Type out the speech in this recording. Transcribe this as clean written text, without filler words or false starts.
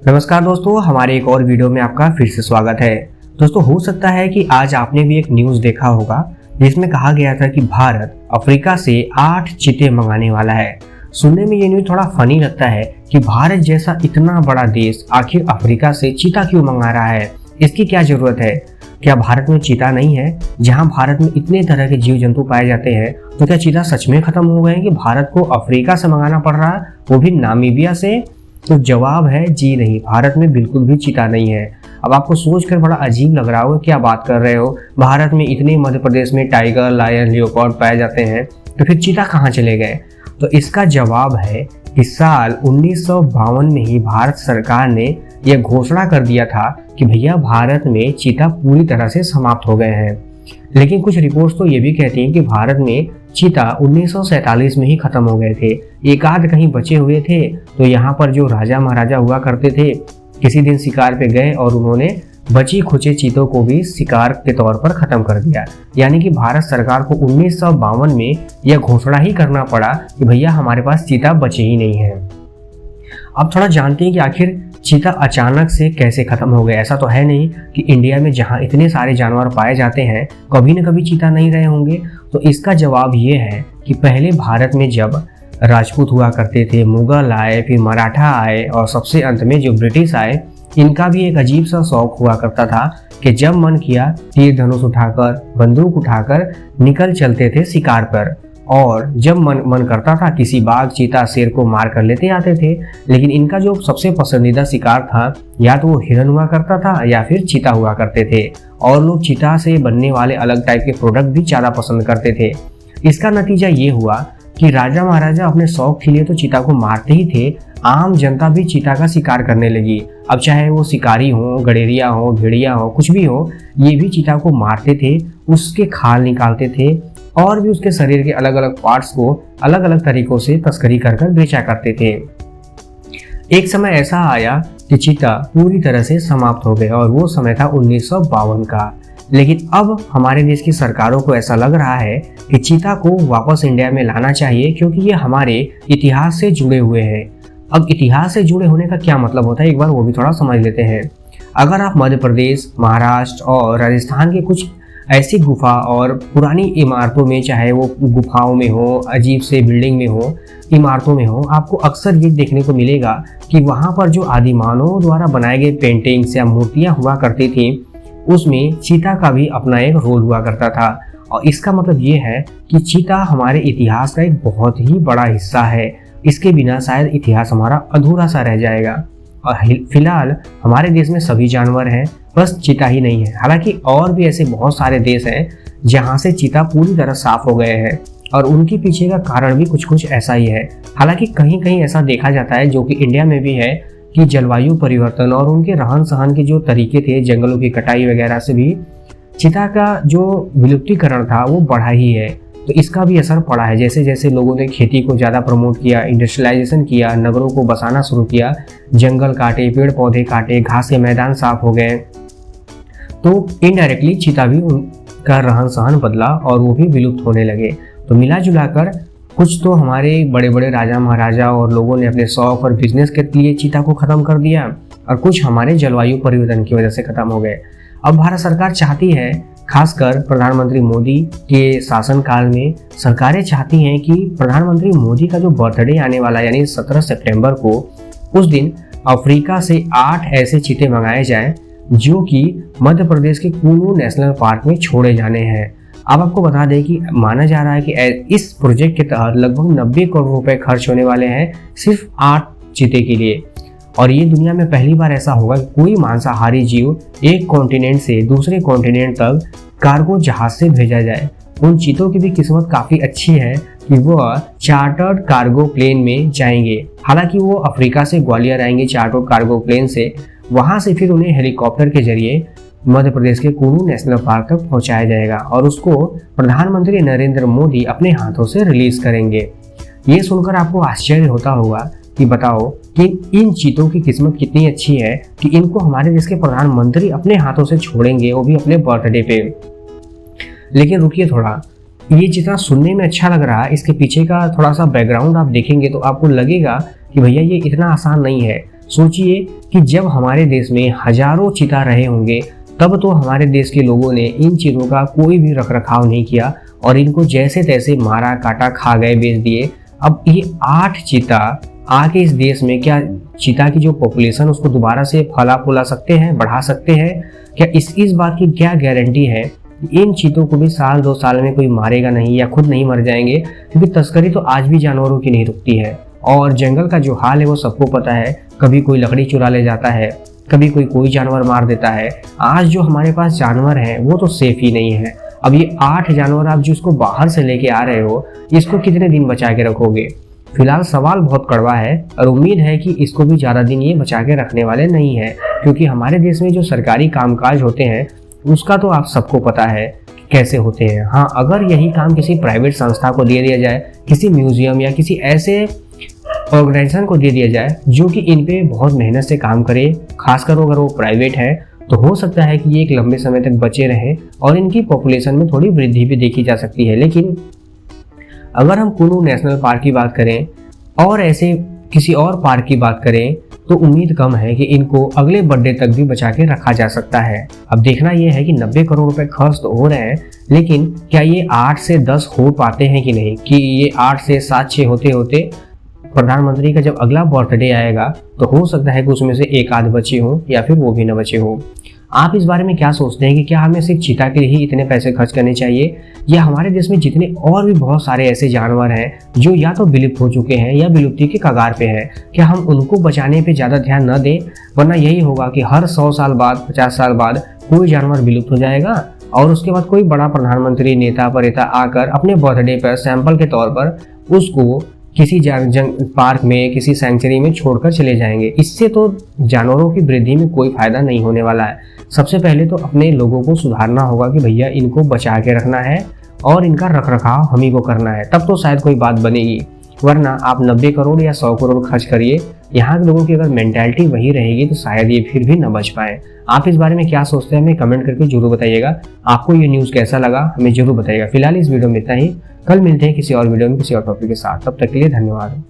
नमस्कार दोस्तों, हमारे एक और वीडियो में आपका फिर से स्वागत है। दोस्तों, हो सकता है कि आज आपने भी एक न्यूज़ देखा होगा जिसमें कहा गया था कि भारत अफ्रीका से 8 चीते मंगाने वाला है। सुनने में ये न्यूज़ थोड़ा फनी लगता है कि भारत जैसा इतना बड़ा देश आखिर अफ्रीका से चीता क्यों मंगा रहा है, इसकी क्या जरूरत है? क्या भारत में चीता नहीं है? जहां भारत में इतने तरह के जीव जंतु पाए जाते हैं, तो क्या चीता सच में खत्म हो गए हैं कि भारत को अफ्रीका से मंगाना पड़ रहा है, वो भी नामीबिया से? तो जवाब है जी नहीं, भारत में बिल्कुल भी चीता नहीं है। अब आपको सोचकर बड़ा अजीब लग रहा होगा, क्या बात कर रहे हो, भारत में इतने मध्य प्रदेश में टाइगर, लायन, लियोपार्ड पाए जाते हैं, तो फिर चीता कहाँ चले गए? तो इसका जवाब है कि साल 1952 में ही भारत सरकार ने यह घोषणा कर दिया था कि भैया भारत में चीता पूरी तरह से समाप्त हो गए हैं। लेकिन कुछ रिपोर्ट्स तो ये भी कहती हैं कि भारत में चीता 1947 में ही खत्म हो गए थे। एक आध कहीं बचे हुए थे, तो यहाँ पर जो राजा महाराजा हुआ करते थे किसी दिन शिकार पे गए और उन्होंने बची खुचे चीतों को भी शिकार के तौर पर खत्म कर दिया। यानी कि भारत सरकार को 1952 में यह घोषणा ही करना पड़ा कि भैया हमारे पास चीता बचे ही नहीं है। अब थोड़ा जानते हैं कि आखिर चीता अचानक से कैसे खत्म हो गए। ऐसा तो है नहीं कि इंडिया में जहां इतने सारे जानवर पाए जाते हैं कभी न कभी चीता नहीं रहे होंगे। तो इसका जवाब ये है कि पहले भारत में जब राजपूत हुआ करते थे, मुगल आए, फिर मराठा आए और सबसे अंत में जो ब्रिटिश आए, इनका भी एक अजीब सा शौक हुआ करता था कि जब मन किया तीर धनुष उठाकर, बंदूक उठाकर निकल चलते थे शिकार पर। और जब मन करता था किसी बाघ, चीता, शेर को मार कर लेते आते थे। लेकिन इनका जो सबसे पसंदीदा शिकार था, या तो वो हिरन हुआ करता था या फिर चीता हुआ करते थे। और लोग चीता से बनने वाले अलग टाइप के प्रोडक्ट भी ज़्यादा पसंद करते थे। इसका नतीजा ये हुआ कि राजा महाराजा अपने शौक के लिए तो चीता को मारते ही थे, आम जनता भी चीता का शिकार करने लगी। अब चाहे वो शिकारी हो, गडेरिया हो, भेड़िया हो, कुछ भी हो, ये भी चीता को मारते थे, उसके खाल निकालते थे और भी उसके शरीर के अलग अलग पार्ट्स को अलग अलग तरीकों से तस्करी कर बेचा करते थे। एक समय ऐसा आया कि चीता पूरी तरह से समाप्त हो गए और वो समय था 1952 का। लेकिन अब हमारे देश की सरकारों को ऐसा लग रहा है कि चीता को वापस इंडिया में लाना चाहिए, क्योंकि ये हमारे इतिहास से जुड़े हुए हैं। अब इतिहास से जुड़े होने का क्या मतलब होता है, एक बार वो भी थोड़ा समझ लेते हैं। अगर आप मध्य प्रदेश, महाराष्ट्र और राजस्थान के कुछ ऐसी गुफा और पुरानी इमारतों में, चाहे वो गुफाओं में हो, अजीब से बिल्डिंग में हो, इमारतों में हो, आपको अक्सर ये देखने को मिलेगा कि वहाँ पर जो आदिमानवों द्वारा बनाए गए पेंटिंग्स या मूर्तियाँ हुआ करती थी, उसमें चीता का भी अपना एक रोल हुआ करता था। और इसका मतलब ये है कि चीता हमारे इतिहास का एक बहुत ही बड़ा हिस्सा है। इसके बिना शायद इतिहास हमारा अधूरा सा रह जाएगा। और फिलहाल हमारे देश में सभी जानवर हैं, बस चीता ही नहीं है। हालांकि और भी ऐसे बहुत सारे देश हैं जहां से चीता पूरी तरह साफ हो गए हैं, और उनके पीछे का कारण भी कुछ कुछ ऐसा ही है। हालांकि कहीं कहीं ऐसा देखा जाता है, जो कि इंडिया में भी है, कि जलवायु परिवर्तन और उनके रहन सहन के जो तरीके थे, जंगलों की कटाई वगैरह से भी चीता का जो विलुप्तीकरण था वो बढ़ा ही है। तो इसका भी असर पड़ा है। जैसे जैसे लोगों ने खेती को ज़्यादा प्रमोट किया, इंडस्ट्रियलाइजेशन किया, नगरों को बसाना शुरू किया, जंगल काटे, पेड़ पौधे काटे, घास के मैदान साफ हो गए, तो इनडायरेक्टली चीता भी उनका रहन सहन बदला और वो भी विलुप्त होने लगे। तो मिला जुला कर कुछ तो हमारे बड़े बड़े राजा महाराजा और लोगों ने अपने शौक और बिजनेस के लिए चीता को ख़त्म कर दिया, और कुछ हमारे जलवायु परिवर्तन की वजह से ख़त्म हो गए। अब भारत सरकार चाहती है, खासकर प्रधानमंत्री मोदी के शासनकाल में सरकारें चाहती हैं कि प्रधानमंत्री मोदी का जो बर्थडे आने वाला है, यानी 17 सितंबर को, उस दिन अफ्रीका से 8 ऐसे चीते मंगाए जाएं जो कि मध्य प्रदेश के कुल्लू नेशनल पार्क में छोड़े जाने हैं। अब आपको बता दें कि माना जा रहा है कि इस प्रोजेक्ट के तहत लगभग 90 करोड़ रुपए खर्च होने वाले हैं सिर्फ 8 चीते के लिए। और ये दुनिया में पहली बार ऐसा होगा कि कोई मांसाहारी जीव एक कॉन्टिनेंट से दूसरे कॉन्टिनेंट तक कार्गो जहाज से भेजा जाए। उन चीतों की भी किस्मत काफ़ी अच्छी है कि वह चार्टर्ड कार्गो प्लेन में जाएंगे। हालांकि वो अफ्रीका से ग्वालियर आएंगे चार्टर्ड कार्गो प्लेन से, वहाँ से फिर उन्हें हेलीकॉप्टर के जरिए मध्य प्रदेश के कुल्लू नेशनल पार्क तक पहुँचाया जाएगा और उसको प्रधानमंत्री नरेंद्र मोदी अपने हाथों से रिलीज करेंगे। ये सुनकर आपको आश्चर्य होता होगा कि बताओ कि इन चीतों की किस्मत कितनी अच्छी है कि इनको हमारे देश के प्रधानमंत्री अपने हाथों से छोड़ेंगे, वो भी अपने बर्थडे पे। लेकिन रुकिए थोड़ा, ये जितना सुनने में अच्छा लग रहा है, इसके पीछे का थोड़ा सा बैकग्राउंड आप देखेंगे तो आपको लगेगा कि भैया ये इतना आसान नहीं है। सोचिए कि जब हमारे देश में हजारों चीता रहे होंगे तब तो हमारे देश के लोगों ने इन चीतों का कोई भी रखरखाव नहीं किया और इनको जैसे तैसे मारा काटा खा गए बेच दिए। अब ये 8 चीता आके इस देश में क्या चीता की जो पॉपुलेशन उसको दोबारा से फला फूला सकते हैं, बढ़ा सकते हैं? क्या इस बात की क्या गारंटी है इन चीतों को भी साल 2 साल में कोई मारेगा नहीं या खुद नहीं मर जाएंगे? क्योंकि तस्करी तो आज भी जानवरों की नहीं रुकती है और जंगल का जो हाल है वो सबको पता है। कभी कोई लकड़ी चुरा ले जाता है, कभी कोई जानवर मार देता है। आज जो हमारे पास जानवर हैं वो तो सेफ ही नहीं है। अब ये 8 जानवर आप जिसको बाहर से लेके आ रहे हो, इसको कितने दिन बचा के रखोगे? फिलहाल सवाल बहुत कड़वा है और उम्मीद है कि इसको भी ज़्यादा दिन ये बचा के रखने वाले नहीं है, क्योंकि हमारे देश में जो सरकारी कामकाज होते हैं उसका तो आप सबको पता है कि कैसे होते हैं। हाँ, अगर यही काम किसी प्राइवेट संस्था को दे दिया जाए, किसी म्यूजियम या किसी ऐसे ऑर्गेनाइजेशन को दे दिया जाए जो कि इन पे बहुत मेहनत से काम करे, खासकर अगर वो प्राइवेट है, तो हो सकता है कि ये एक लंबे समय तक बचे रहें और इनकी पॉपुलेशन में थोड़ी वृद्धि भी देखी जा सकती है। लेकिन अगर हम कुल्लू नेशनल पार्क की बात करें और ऐसे किसी और पार्क की बात करें तो उम्मीद कम है कि इनको अगले बर्थडे तक भी बचा के रखा जा सकता है। अब देखना यह है कि 90 करोड़ रुपए खर्च तो हो रहे हैं, लेकिन क्या ये 8 से 10 हो पाते हैं कि नहीं? कि ये 8 से 7-6 होते होते प्रधानमंत्री का जब अगला बर्थडे आएगा तो हो सकता है कि उसमें से एक आध बचे हों या फिर वो भी न बचे हों। आप इस बारे में क्या सोचते हैं कि क्या हमें सिर्फ चीता के लिए ही इतने पैसे खर्च करने चाहिए, या हमारे देश में जितने और भी बहुत सारे ऐसे जानवर हैं जो या तो विलुप्त हो चुके हैं या विलुप्ति के कगार पे हैं, क्या हम उनको बचाने पे ज़्यादा ध्यान न दें? वरना यही होगा कि हर 100 साल बाद, 50 साल बाद कोई जानवर विलुप्त हो जाएगा और उसके बाद कोई बड़ा प्रधानमंत्री, नेता परेता आकर अपने बर्थडे पर सैंपल के तौर पर उसको किसी पार्क में, किसी सेंचुरी में छोड़कर चले जाएंगे। इससे तो जानवरों की वृद्धि में कोई फायदा नहीं होने वाला है। सबसे पहले तो अपने लोगों को सुधारना होगा कि भैया इनको बचा के रखना है और इनका रखरखाव हम ही को करना है, तब तो शायद कोई बात बनेगी। वरना आप 90 करोड़ या 100 करोड़ खर्च करिए, यहाँ के लोगों की अगर मेंटालिटी वही रहेगी तो शायद ये फिर भी न बच पाए। आप इस बारे में क्या सोचते हैं हमें कमेंट करके जरूर बताइएगा। आपको ये न्यूज़ कैसा लगा हमें जरूर बताइएगा। फिलहाल इस वीडियो में इतना ही, कल मिलते हैं किसी और वीडियो में किसी और टॉपिक के साथ। तब तक के लिए धन्यवाद।